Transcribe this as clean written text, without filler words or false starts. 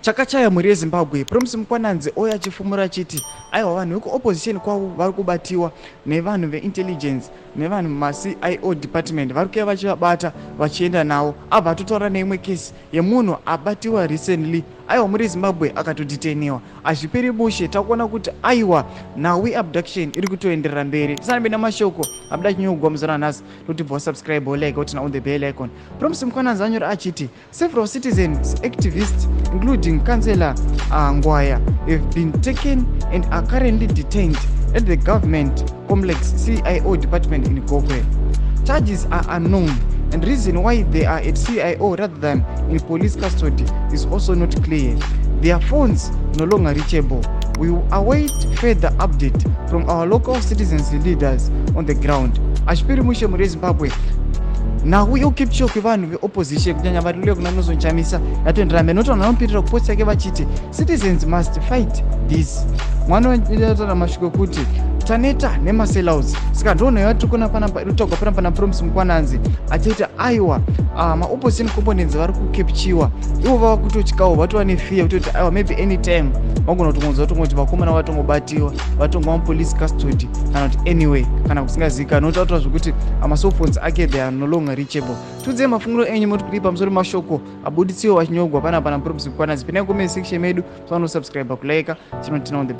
Chakachaya muri yeZimbabwe, Promise Mkwananzi oya achifumura achiti aiwa vanhu vekuopposition kwavo vari kubatiwa nevanhu veintelligence nevanhu maCIO department vari kuuya vachivabata vachienda navo. Abva atotaura neimwe kesi yemunhu abatiwa recently aiwa muri Zimbabwe akatodeteniwa. Hazviperi bushe takuona kuti aiwa nhau abduction iri kutoenderera mberi. Tisanambe namashoko abuda chinyogwa muzana nhasi totibva wasubscribe like utina on the bell icon. Promise Mkwananzi anyora achiti several citizens activists including Councillor Ngwaya have been taken and are currently detained at the government complex CIO department in Gokwe. Charges are unknown and reason why they are at CIO rather than in police custody is also not clear. Their phones no longer reachable. We await further update from our local citizens leaders on the ground. Ashpiri mushe muri Zimbabwe nahu yokipcho kwevanhu veopposition kunyanya vari kuna Oshamisa yatoenderera mberi nokuti vanhu vanopitirira kuposti yake vachiti citizens must fight this. Mwana wataura mashuko kuti taneta nemasellouts saka ndoonayo tirikuona panapa pana Promise Mkwananzi achiti aiwa maopposition components vari kukepchiwa ivo vava kutotyawo vatova nefear kutoti aiwa maybe anytime vagona kutongodza kuti vakomana vatongobatiwa vatongwa mupolice custody kana kuti anyway kana kusingazivikanwa nokuti vataura zvokuti masophones ake they are no longer reachable. Tiudzei mafungiro enyu muri kuri pamusoro mashoko abuditsiwo vachinyogwa pana Promise Mkwananzi. Pinai comment section medu, subscribe, kulike, tinotina on the